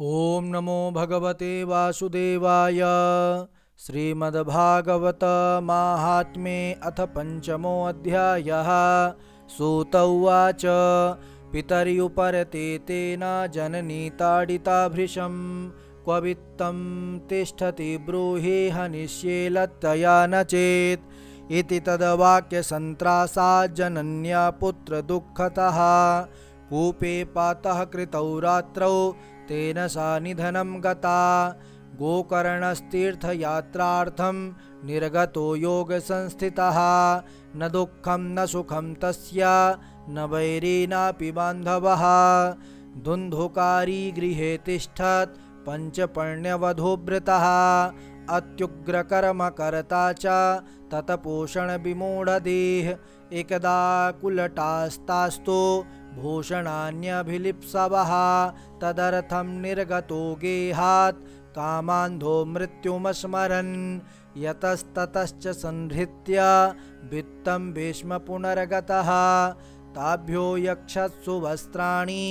ओम नमो भगवते वासुदेवाय। श्रीमद्भागवत माहात्म्ये अथ पंचमोऽध्यायः। सूत उवाच पितर्युपरते तेन जननी ताडिता भृशं क्व वित्तं तिष्ठति ब्रूहि हनिष्ये लत्तया न चेत् इति तद्वाक्यसन्त्रासात् जनन्या पुत्रदुःखतः कूपे पातः कृतौ रात्रौ तेन सा निधनं गता। गोकर्णस्तीर्थयात्रार्थं निर्गतो योगसंस्थितः न दुःखं न सुखं तस्य न वैरी नापि बान्धवः। धुन्धुकारी गृहे तिष्ठत् पञ्चपर्ण्यवधूव्रतः अत्युग्रकर्मकर्ता च तत्पोषणविमूढदेः एकदा कुलटास्तास्तु भूषणान्यभिलिप्सवः तदर्थं निर्गतो गेहात् कामान्धो मृत्युमस्मरन् यतस्ततश्च संहृत्य वित्तं भीष्म पुनर्गतः ताभ्यो यक्षत्सु वस्त्राणि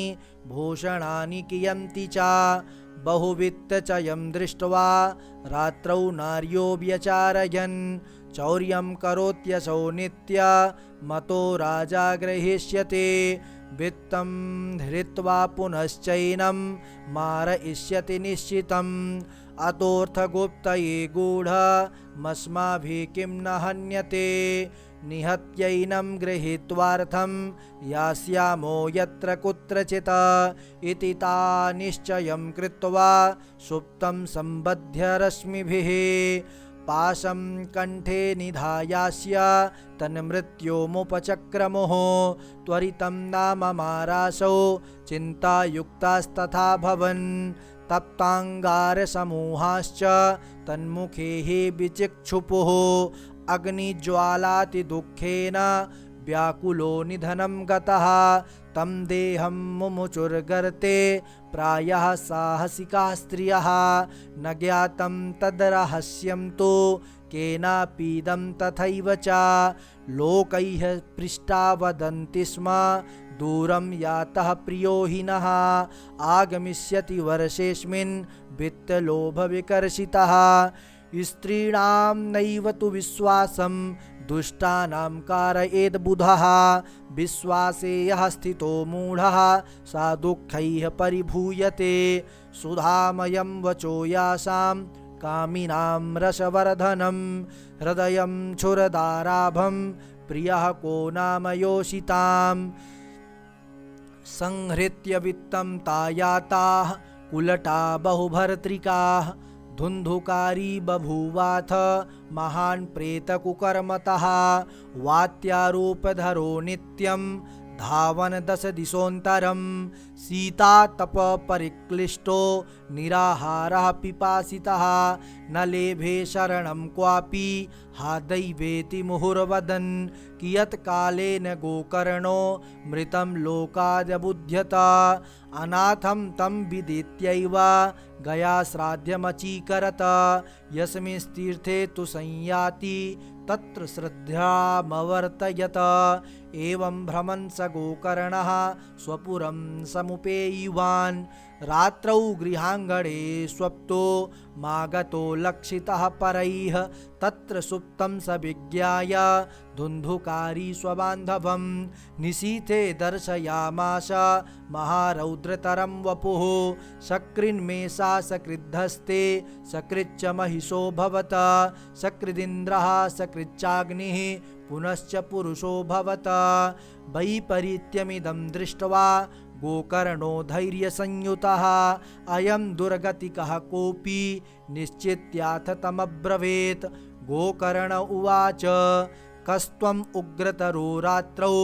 भूषणानि कियन्ति च बहुवित्तचयं दृष्ट्वा रात्रौ नार्यो व्यचारयन् चौर्यं करोत्यसौ नित्य मतो राजा ग्रहीष्यते वित्तं धृत्वा पुनश्चैनं मारयिष्यति निश्चितम् अतोऽर्थगुप्तये गूढमस्माभिः किं न हन्यते निहत्यैनं गृहीत्वार्थं यास्यामो यत्र कुत्रचित् इति ता निश्चयं कृत्वा सुप्तं सम्बध्य रश्मिभिः पाशं कण्ठे निधायास्य तन्मृत्योमुपचक्रमुः त्वरितं नाम मारासौ चिन्तायुक्तास्तथा भवन् तप्ताङ्गारसमूहाश्च तन्मुखे हि विचिक्षुपुः अग्निज्वालातिदुःखेन व्याकुलो निधनं गतः तं देहं मुमुचुर्गर्ते प्रायः साहसिकाः स्त्रियः न ज्ञातं तद्रहस्यं तु केनापीदं तथैव च लोकैः पृष्टा वदन्ति स्म दूरं यातः प्रियो हि नः आगमिष्यति वर्षेऽस्मिन् वित्तलोभविकर्षितः स्त्रीणां नैव तु विश्वासं दुष्टानां कारयेद् बुधः विश्वासे यः स्थितो मूढः सा दुःखैः परिभूयते सुधामयं वचो यासां कामिनां रसवर्धनं हृदयं क्षुरदाराभं प्रियः को नाम योषिताम् संहृत्य वित्तं तायाताः कुलटा बहुभर्त्रिकाः धुन्धुकारी बभूवाथ महान् प्रेतकुकर्मतः वात्यारूपधरो नित्यं धावन दश दिशोऽन्तरं शीतातपपरिक्लिष्टो निराहारः पिपासितः न लेभे शरणं क्वापि हा दैवेति मुहुर्वदन् कियत्कालेन गोकर्णो मृतं लोकादबुध्यत अनाथं तं विदित्यैव गया श्राद्धमचीकरत यस्मिंस्तीर्थे तु संयाति तत्र श्रद्धामवर्तयत एवं भ्रमन् स गोकर्णः स्वपुरं समुपेयिवान् रात्रौ गृहाङ्गणे स्वप्तो मागतो लक्षितः परैः तत्र सुप्तं स विज्ञाय धुन्धुकारी स्वबान्धवं निशीथे दर्शयामास महारौद्रतरं वपुः सकृन्मेषा सकृद्धस्ते सकृच्च महिषो भवत सकृदिन्द्रः सकृच्चाग्निः पुनश्च पुरुषो भवत वैपरीत्यमिदं दृष्ट्वा गोकर्णो धैर्यसंयुतः अयं दुर्गतिकः कोऽपि निश्चित्याथ तमब्रवीत् गोकर्ण उवाच कस्त्वम् उग्रतरो रात्रौ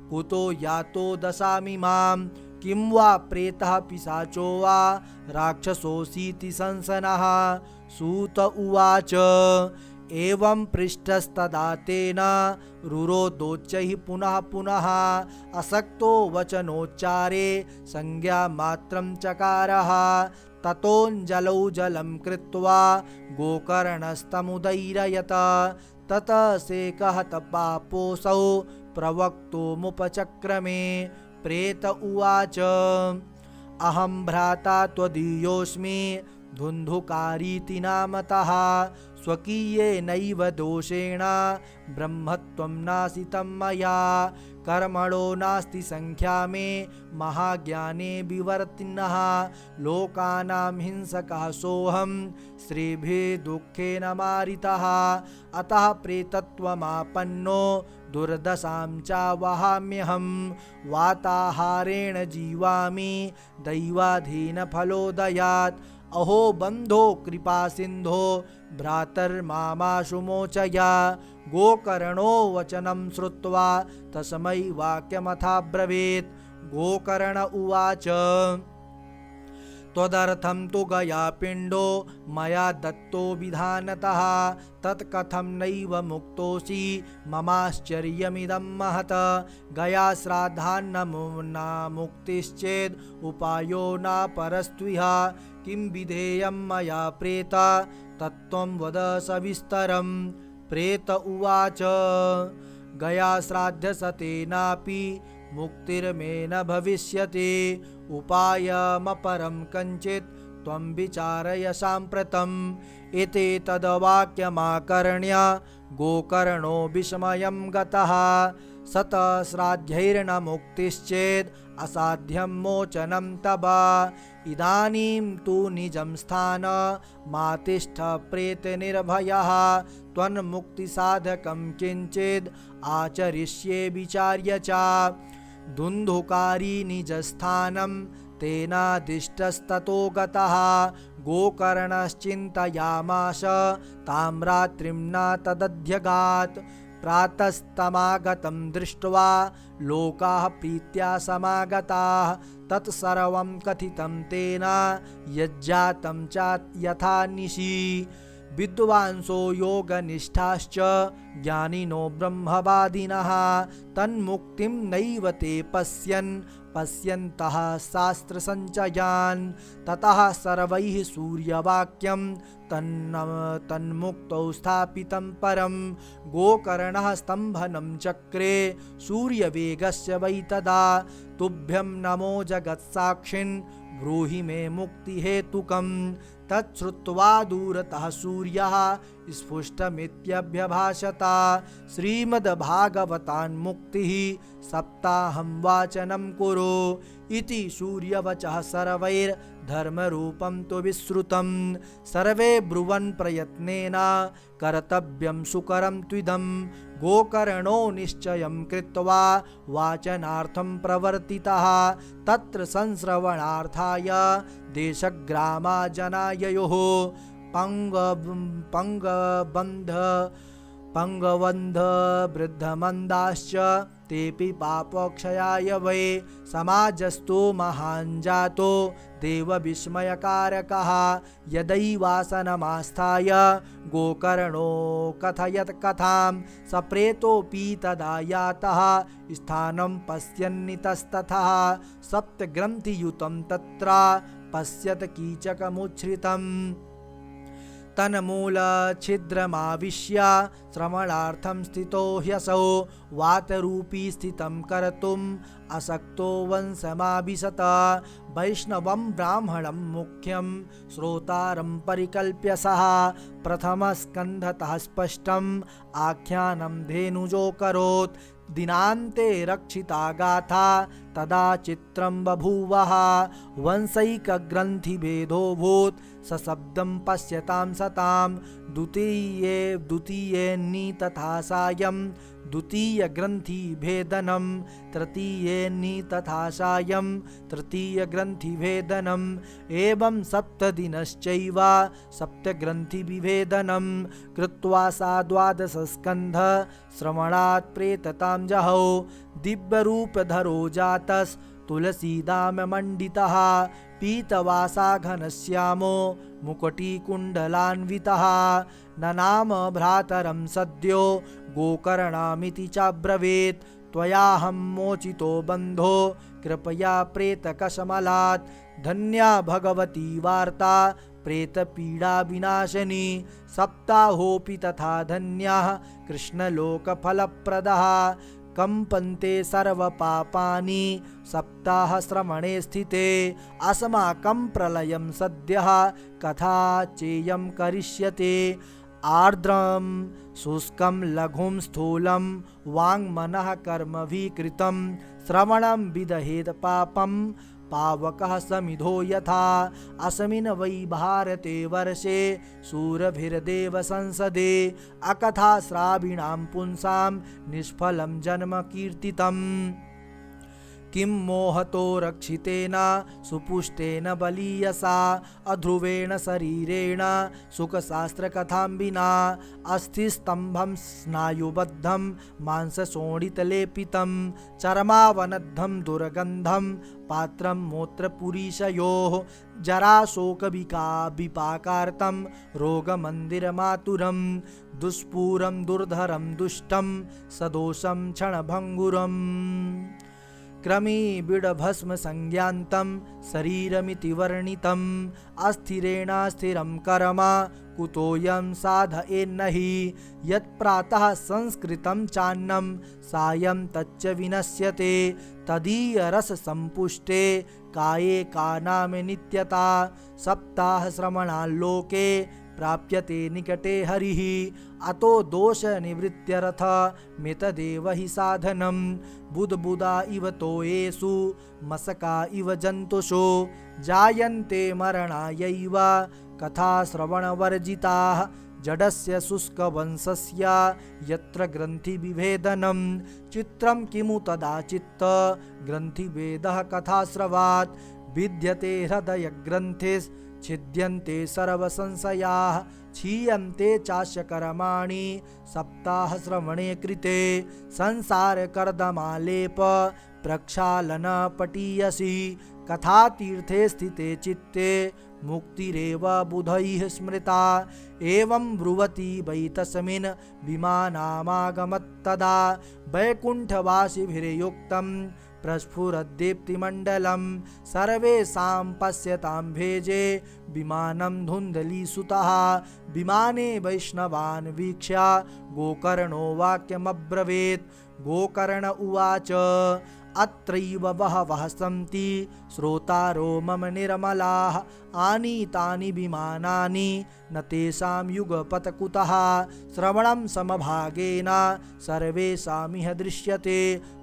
कुतो यातो दशामि मां किं वा प्रेतः पिशाचो वा राक्षसोऽसीति संसनः सूत उवाच एवं पृष्टस्तदा तेन रुरोदोच्चैः पुनः पुनः असक्तो वचनोच्चारे संज्ञामात्रं चकारः ततोऽञ्जलौ जलं कृत्वा गोकर्णस्तमुदैरयत ततः सेकः तपापोऽसौ प्रवक्तुमुपचक्रमे प्रेत उवाच अहं भ्राता त्वदीयोऽस्मि धुन्धुकारीति नामतः स्वकीयेनैव दोषेण ब्रह्मत्वं नासितं मया कर्मणो नास्ति संख्या मे महाज्ञाने विवर्तिनः लोकानां हिंसकः सोऽहं श्रीभिः दुःखेन मारितः अतः प्रेतत्वमापन्नो दुर्दशां च वहाम्यहं वाताहारेण जीवामि दैवाधीनफलोदयात् अहो बन्धो कृपासिन्धो भ्रातर्मामाशु मोचय गोकर्णो वचनं श्रुत्वा तस्मै वाक्यमथाब्रवीत् गोकर्ण उवाच त्वदर्थं तु गयापिण्डो मया दत्तो विधानतः तत्कथं नैव मुक्तोऽसि ममाश्चर्यमिदं महत् गया श्राद्धान्न मुक्तिश्चेद् उपायो न परस्त्विह किं विधेयं मया प्रेत तत्त्वं वद सविस्तरम् प्रेत उवाच गया श्राद्धसतेनापि मुक्तिर्मे न भविष्यति उपायमपरं कञ्चित् त्वं विचारय साम्प्रतम् इति तद्वाक्यमाकर्ण्य गोकर्णो विस्मयं गतः शतश्राद्धैर्न मुक्तिश्चेद् असाध्यं मोचनं तव इदानीं तु निजं स्थान मा तिष्ठ प्रेतनिर्भयः त्वन्मुक्तिसाधकं किञ्चिद् आचरिष्ये विचार्य च धुन्धुकारी निजस्थानं तेनादिष्टस्ततो गतः गोकर्णश्चिन्तयामास तां रात्रिं न तदध्यगात् प्रातस्तमागतं दृष्ट्वा लोकाः प्रीत्या समागताः तत्सर्वं कथितं तेन यज्जातं च यथा निशि विद्वांसो योगनिष्ठाश्च ज्ञानिनो ब्रह्मवादिनः तन्मुक्तिं नैव ते पश्यन्तः शास्त्रसञ्चयान् ततः सर्वैः सूर्यवाक्यं तन्मुक्तौ स्थापितं परं गोकर्णः स्तम्भनं चक्रे सूर्यवेगस्य वै तदा तुभ्यं नमो जगत्साक्षिन् ब्रूहि मे मुक्तिहेतुकम् तच्छ्रुत्वा दूरतः सूर्यः स्फुष्टमित्यभ्यभाषत श्रीमद्भागवतान्मुक्तिः सप्ताहं वाचनं कुरु इति सूर्यवचः सर्वैर्धर्मरूपं तु विश्रुतं सर्वे ब्रुवन् प्रयत्नेन कर्तव्यं सुकरं त्विदं गोकर्णो निश्चयं कृत्वा वाचनार्थं प्रवर्तितः तत्र संश्रवणार्थाय देशग्रामा जनाययोः पंगबन्ध वृद्धमन्दाश्च तेऽपि पापक्षयाय वै समाजस्तु महान् जातो देवविस्मयकारकः यदैवासनमास्थाय गोकर्णो कथयत् कथां स प्रेतोऽपि तदा यातः स्थानं पश्यन्नितस्ततः सप्तग्रन्थियुतं तत्र पश्यत कीचकमुच्छ्रितम् तन्मूलछिद्रमाविश्य श्रवणार्थं स्थितो ह्यसौ वातरूपी स्थितं कर्तुम् असक्तो वंशमाविशत वैष्णवं ब्राह्मणं मुख्यं श्रोतारं परिकल्प्य सः प्रथमस्कन्धतः स्पष्टम् आख्यानं धेनुजोऽकरोत् दिनान्ते रक्षिता गाथा तदा चित्रं बभूवः वंशैकग्रन्थिभेदोऽभूत् सशब्दं पश्यतां सतां द्वितीये तथा सायं द्वितीयग्रन्थिभेदनं तृतीये तथा सायं तृतीयग्रन्थिभेदनम् एवं सप्तदिनश्चैव सप्तग्रन्थिविभेदनं कृत्वा सा द्वादशस्कन्ध श्रवणात् प्रेततां जहौ दिव्यरूपधरो जातस् तुलसीदाममण्डितः पीतवासा घनश्यामो मुकुटिकुण्डलान्वितः ननाम भ्रातरं सद्यो गोकर्णमिति चाब्रवीत् त्वयाहं मोचितो बन्धो कृपया प्रेतकशमलात् धन्या भगवती वार्ता प्रेतपीडाविनाशिनी सप्ताहोऽपि तथा धन्यः कृष्णलोकफलप्रदः कंपन्ते सर्वपापानि सप्ताहश्रवणे स्थिते अस्माकं प्रलयं सद्यः कथा चेयं करिष्यते आर्द्रं शुष्कं लघुं स्थूलं वाङ्मनः कर्मभिः कृतं श्रवणं विदहेत् पापं पावकः समिधो यथा अस्मिन् वै भारते वर्षे शूरभिर्देव संसदे अकथा श्राविणां पुंसां निष्फलं जन्म कीर्तितम् किं मोहतो रक्षितेन सुपुष्टेन बलीयसा अध्रुवेण शरीरेण सुखशास्त्रकथां विना अस्थिस्तंभं स्नायुबद्धं मांसशोणितलेपितं चर्मावनद्धं दुर्गन्धं पात्रं मूत्रपुरीशयोः जराशोकविपाकार्तं रोगमन्दिरमातुरं दुष्पूरं दुर्धरं दुष्टं सदोषं क्षणभङ्गुरम् क्रमीबिडभस्म संज्ञान्तं शरीरमिति वर्णितम् अस्थिरेण स्थिरं कर्म कुतोऽयं साधयेन्न हि यत्प्रातः संस्कृतं चान्नं सायं तच्च विनश्यते तदीयरससम्पुष्टे काये का नाम नित्यता सप्ताहश्रवणाल्लोके प्राप्यते निकटे हरिः अतो दोष निवृत्त्यर्थ मितदेव हि साधनं बुद्बुदा इव तोयेषु मशका इव जन्तुषु जायन्ते मरणायैव कथा श्रवणवर्जिताः जडस्य शुष्कवंशस्य यत्र ग्रन्थिविभेदनं चित्रं किमु तदा चित्त ग्रन्थिभेदः कथाश्रवात् विद्यते हृदयग्रन्थे छिद्यन्ते सर्वसंशयाः क्षीयन्ते चास्य कर्माणि सप्ताहश्रवणे कृते संसारकर्दमालेप प्रक्षालन पटीयसि कथातीर्थे स्थिते चित्ते मुक्तिरेव बुधैः स्मृता एवं ब्रुवति वै तस्मिन् विमानामागमत्तदा वैकुण्ठवासिभिर्युक्तं प्रस्फुरद्दीप्तिमण्डलं सर्वेषां पश्यतां भेजे विमानं धुन्धलीसुतः विमाने वैष्णवान् वीक्ष्य गोकर्णो वाक्यमब्रवीत् गोकर्ण उवाच अत्रैव बहवः सन्ति श्रोतारो मम निर्मलाः आनीतानि विमानानि न तेषां युगपत् कुतः श्रवणं समभागेन सर्वेषामिह दृश्यते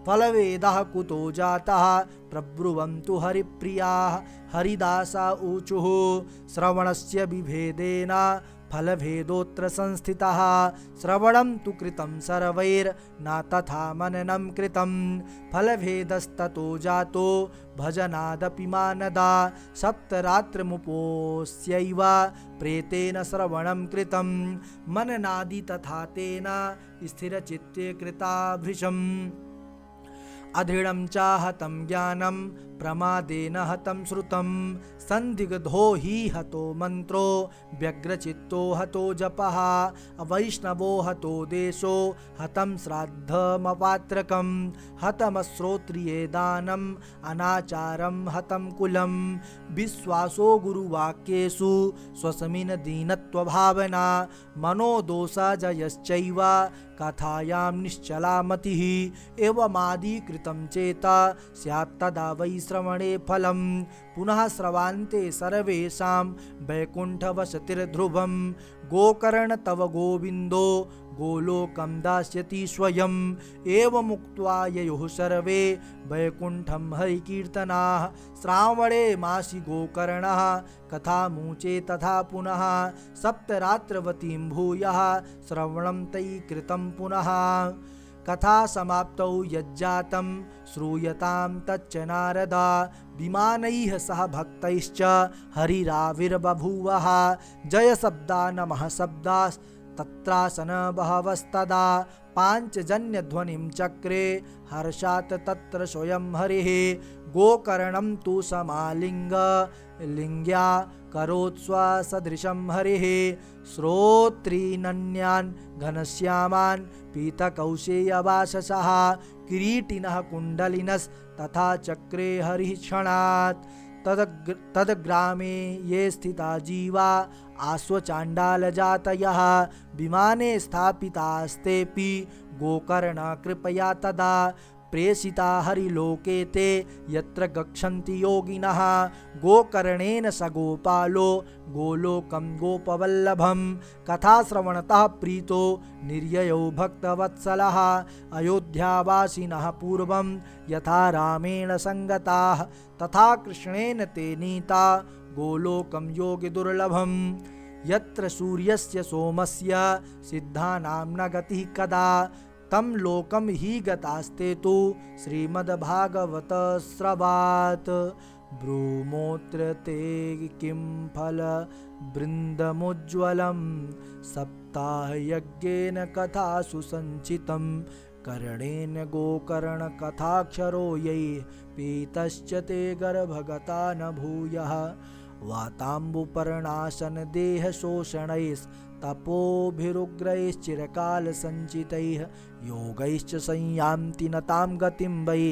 फलवेदः कुतो जातः प्रब्रुवन्तु हरिप्रियाः हरिदासा ऊचुः श्रवणस्य विभेदेन फलभेदोऽत्र संस्थितः श्रवणं तु कृतं सर्वैर्न तथा मननं कृतं फलभेदस्ततो जातो भजनादपि मानदा सप्तरात्रमुपोस्यैव प्रेतेन श्रवणं कृतं मननादि तथा तेन स्थिरचित्ते कृताभृशम् अदृढं चाहतं ज्ञानं प्रमादेन हतं श्रुतं संदिग्धो हि हतो मन्त्रो व्यग्रचित्तो हतो जपः वैष्णवो हतो देशो हतं श्राद्धमपात्रकं हतमश्रोत्रिये दानम् अनाचारं हतं कुलं विश्वासो गुरुवाक्येषु स्वस्मिन् दीनत्वभावना मनोदोषाजयश्चैव कथायां निश्चला मतिः एवमादिकृतं चेता स्यात् तदा वै श्रवणे फलं पुनः श्रवान्ते सर्वेषां वैकुण्ठवसतिर्ध्रुवं गोकर्ण तव गोविन्दो गोलोकं दास्यति स्वयम् एवमुक्त्वा ययुः सर्वे वैकुण्ठं हरिकीर्तनाः श्रावणे मासि गोकर्णः कथामुचे तथा पुनः सप्तरात्रवतीं भूयः श्रवणं तैः कृतं पुनः कथा समाप्तौ यज्जातं श्रूयतां तच्च नारदा विमानैः सह भक्तैश्च हरिराविर्बभूवः जय शब्दा नमः शब्दास्तत्रासन बहवस्तदा पाञ्चजन्यध्वनिं चक्रे हर्षात् तत्र स्वयं हरिः गोकर्णं तु समालिङ्ग लिङ्ग्या करोत्स्वसदृशं हरिः श्रोत्रीनन्यान् घनश्यामान् पीतकौशेयवाससः किरीटिनः कुण्डलिनस्तथा चक्रे हरिः क्षणात् तद्ग्रामे ये स्थिता जीवा आश्वचाण्डालजातयः विमाने स्थापितास्तेऽपि गोकर्ण कृपया तदा प्रेषिता हरिलोके ते यत्र गच्छन्ति योगिनः गोकर्णेन स गोपालो गोलोकं गोपवल्लभं कथाश्रवणतः प्रीतो निर्ययो भक्तवत्सलः अयोध्यावासिनः पूर्वं यथा रामेण संगताः तथा कृष्णेन ते नीता गोलोकं योगिदुर्लभं यत्र सूर्यस्य सोमस्य सिद्धानां न गतिः कदा तम लोकम ही गतास्ते तो श्रीमद्भागवत श्रवात ब्रूमोत्र ते किं फल बृन्दमुज्ज्वलं सप्ताह यज्ञेन कथा सुसञ्चितं कर्णेन गोकर्ण कथाक्षरो यै पीतश्च ते गर्भगता न भूयः वाताम्बुपर्णाशन देह तपोभिरुग्रैश्चिरकाल संचितैः योगैश्च संयान्ति न तां गतिं वै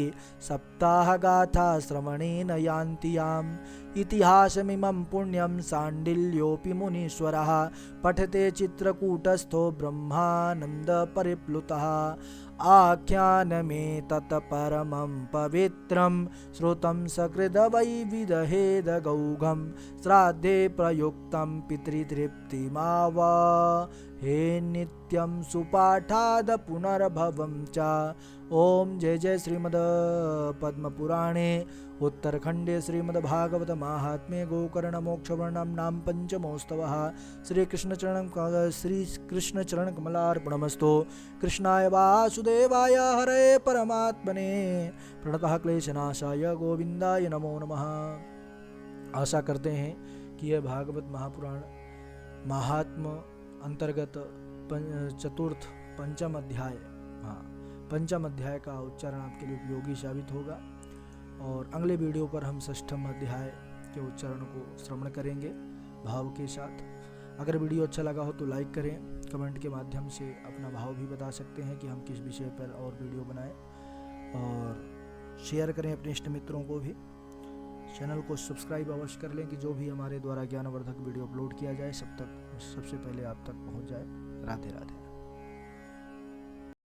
सप्ताहगाथा श्रवणेन यान्ति याम् इतिहासमिमं पुण्यं शाण्डिल्योऽपि मुनीश्वरः पठते चित्रकूटस्थो ब्रह्मानन्दपरिप्लुतः आख्यानमेतत् परमं पवित्रं श्रुतं सकृद्वैविदहेद गौघं श्राद्धे प्रयुक्तं पितृतृप्तिमाव हे नित्यं सुपाठाद पुनर्भवं च। ओम जय जय श्रीमद् पद्मपुराणे उत्तरखंडे श्रीमद्भागवत महात्म्ये गोकर्ण मोक्षवर्णनं नाम पंचमोस्तवः। श्री कृष्ण चरण कमलार्पणमस्तु। कृष्णाय वासुदेवाय हरे परमात्मने प्रणतः क्लेशनाशाय गोविंदाय नमो नमः। आशा करते हैं कि यह भागवत महापुराण महात्म अंतर्गत चतुर्थ पंचम अध्याय पंचम अध्याय का उच्चारण आपके लिए उपयोगी साबित होगा और अगले वीडियो पर हम षष्ठम अध्याय के उच्चारण को श्रवण करेंगे भाव के साथ। अगर वीडियो अच्छा लगा हो तो लाइक करें, कमेंट के माध्यम से अपना भाव भी बता सकते हैं कि हम किस विषय पर और वीडियो बनाएं और शेयर करें अपने इष्ट मित्रों को भी। चैनल को सब्सक्राइब अवश्य कर लें कि जो भी हमारे द्वारा ज्ञानवर्धक वीडियो अपलोड किया जाए सबसे पहले आप तक पहुंच जाए। राधे राधे।